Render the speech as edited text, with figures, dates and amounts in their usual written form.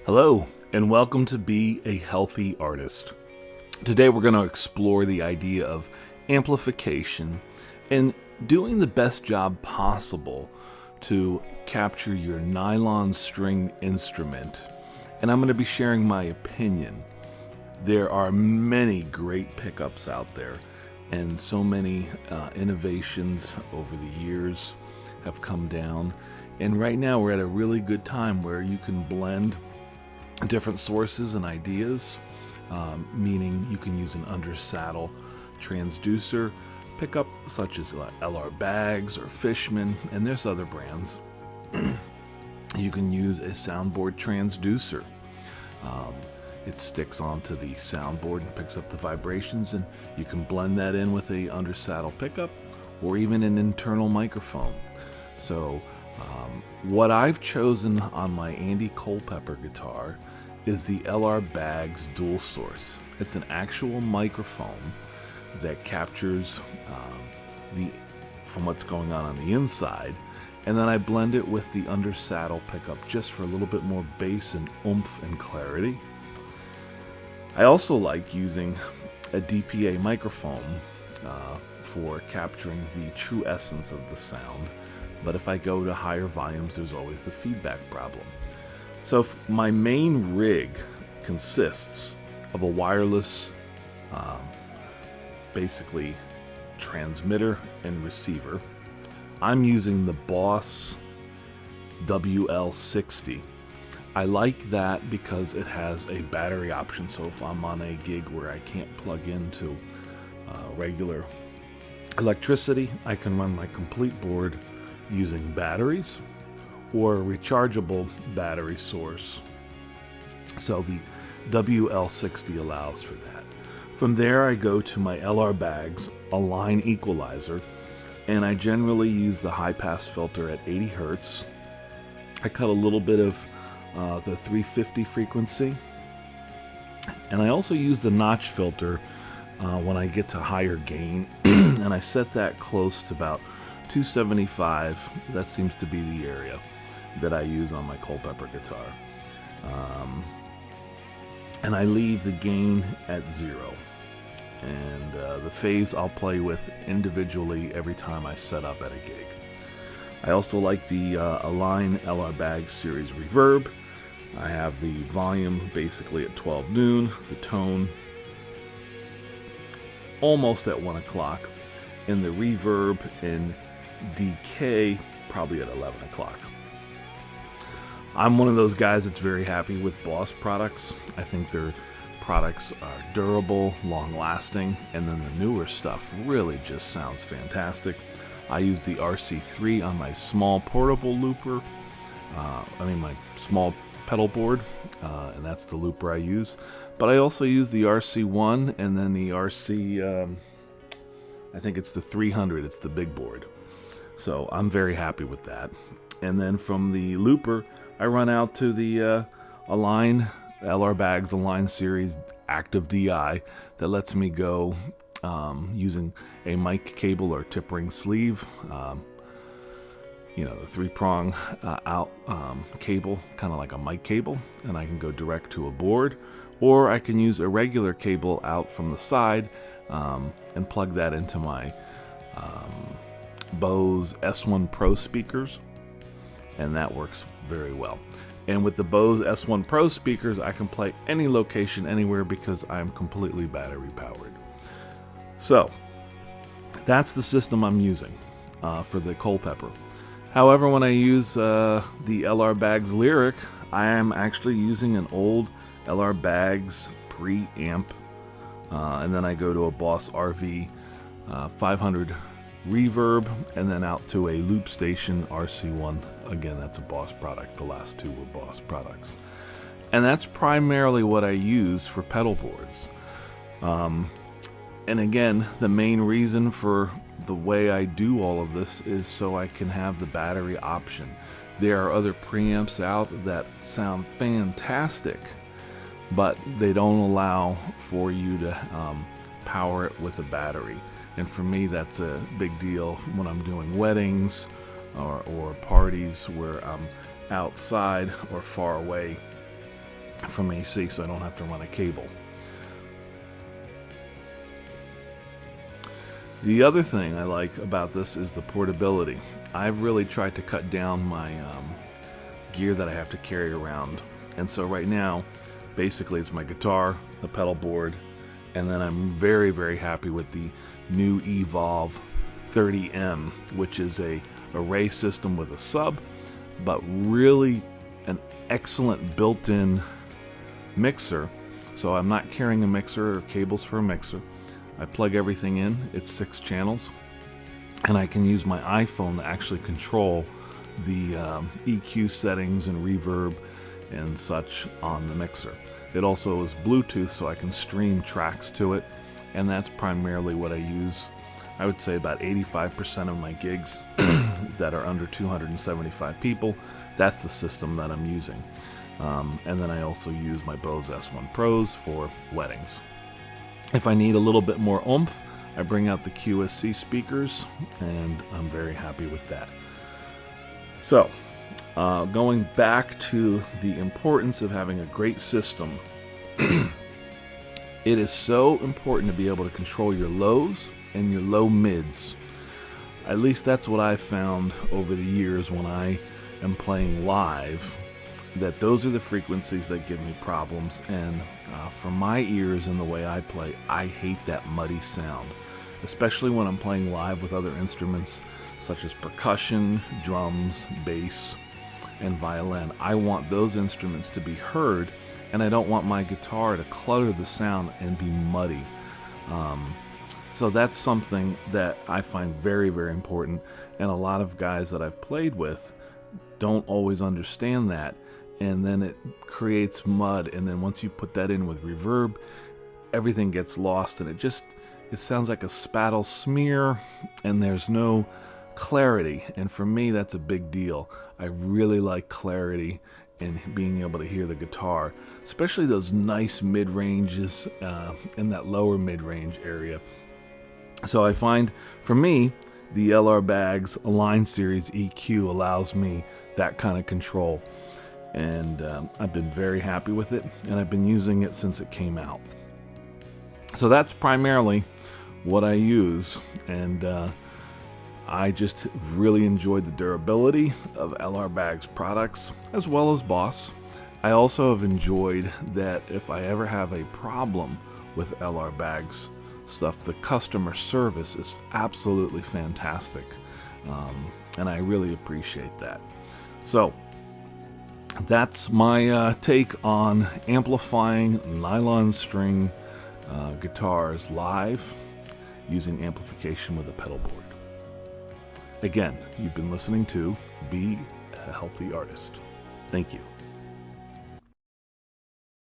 Hello, and welcome to Be a Healthy Artist. Today we're going to explore the idea of amplification and doing the best job possible to capture your nylon string instrument. And I'm going to be sharing my opinion. There are many great pickups out there, and so many innovations over the years have come down. And right now we're at a really good time where you can blend different sources and ideas, meaning you can use an under-saddle transducer pickup such as LR Bags or Fishman, and there's other brands. You can use a soundboard transducer. It sticks onto the soundboard and picks up the vibrations, and you can blend that in with a under-saddle pickup or even an internal microphone. So what I've chosen on my Andy Culpepper guitar is the LR Bags dual source. It's an actual microphone that captures from what's going on the inside, and then I blend it with the under saddle pickup just for a little bit more bass and oomph and clarity. I also like using a DPA microphone for capturing the true essence of the sound. But if I go to higher volumes, there's always the feedback problem. So my main rig consists of a wireless, basically transmitter and receiver. I'm using the Boss WL60. I like that because it has a battery option. So if I'm on a gig where I can't plug into regular electricity, I can run my complete board using batteries or a rechargeable battery source. So the WL60 allows for that. From there I go to my LR Bags, a line equalizer, and I generally use the high pass filter at 80 Hertz. I cut a little bit of the 350 frequency, and I also use the notch filter when I get to higher gain, and I set that close to about 275. That seems to be the area that I use on my Culpepper guitar. And I leave the gain at 0. And the phase I'll play with individually every time I set up at a gig. I also like the Align LR Bag Series Reverb. I have the volume basically at 12 noon, the tone almost at 1 o'clock, and the reverb in decay probably at 11 o'clock. I'm one of those guys that's very happy with Boss products. I think their products are durable, long-lasting, and then the newer stuff really just sounds fantastic. I use the RC3 on my small portable looper, my small pedal board, and that's the looper I use. But I also use the RC1 and then the RC, I think it's the 300, it's the big board. So I'm very happy with that. And then from the looper, I run out to the Align LR Bags Align Series Active DI that lets me go using a mic cable or tip ring sleeve. The 3-prong out cable, kind of like a mic cable, and I can go direct to a board, or I can use a regular cable out from the side and plug that into my Bose S1 Pro speakers, and that works very well. And with the Bose S1 Pro speakers, I can play any location, anywhere, because I'm completely battery powered. So that's the system I'm using for the Culpepper. However, when I use the LR Bags Lyric, I am actually using an old LR Bags preamp, and then I go to a Boss RV 500 reverb, and then out to a Loop Station RC1. Again, that's a Boss product. The last two were Boss products. And that's primarily what I use for pedal boards. And again, the main reason for the way I do all of this is so I can have the battery option. There are other preamps out that sound fantastic, but they don't allow for you to power it with a battery. And for me, that's a big deal when I'm doing weddings or parties where I'm outside or far away from AC, so I don't have to run a cable. The other thing I like about this is the portability. I've really tried to cut down my gear that I have to carry around. And so right now, basically it's my guitar, the pedal board, and then I'm very, very happy with the new Evolve 30M, which is a array system with a sub, but really an excellent built-in mixer. So I'm not carrying a mixer or cables for a mixer. I plug everything in, it's 6 channels, and I can use my iPhone to actually control the EQ settings and reverb and such on the mixer. It also is Bluetooth, so I can stream tracks to it, and that's primarily what I use. I would say about 85% of my gigs that are under 275 people, that's the system that I'm using. And then I also use my Bose S1 Pros for weddings. If I need a little bit more oomph, I bring out the QSC speakers, and I'm very happy with that. So, going back to the importance of having a great system, it is so important to be able to control your lows and your low mids. At least that's what I've found over the years when I am playing live, that those are the frequencies that give me problems. And for my ears and the way I play, I hate that muddy sound, especially when I'm playing live with other instruments such as percussion, drums, bass, and violin. I want those instruments to be heard, and I don't want my guitar to clutter the sound and be muddy. So that's something that I find very, very important, and a lot of guys that I've played with don't always understand that, and then it creates mud, and then once you put that in with reverb, everything gets lost, and it sounds like a spattle smear, and there's no clarity. And for me, that's a big deal. I really like clarity and being able to hear the guitar, especially those nice mid-ranges in that lower mid-range area. So I find, for me, the LR Baggs Align Series EQ allows me that kind of control. And I've been very happy with it, and I've been using it since it came out. So that's primarily what I use, and I just really enjoyed the durability of LR Baggs products, as well as Boss. I also have enjoyed that if I ever have a problem with LR Baggs stuff, the customer service is absolutely fantastic, and I really appreciate that. So that's my take on amplifying nylon string guitars live using amplification with a pedal board. Again, you've been listening to Be a Healthy Artist. Thank you.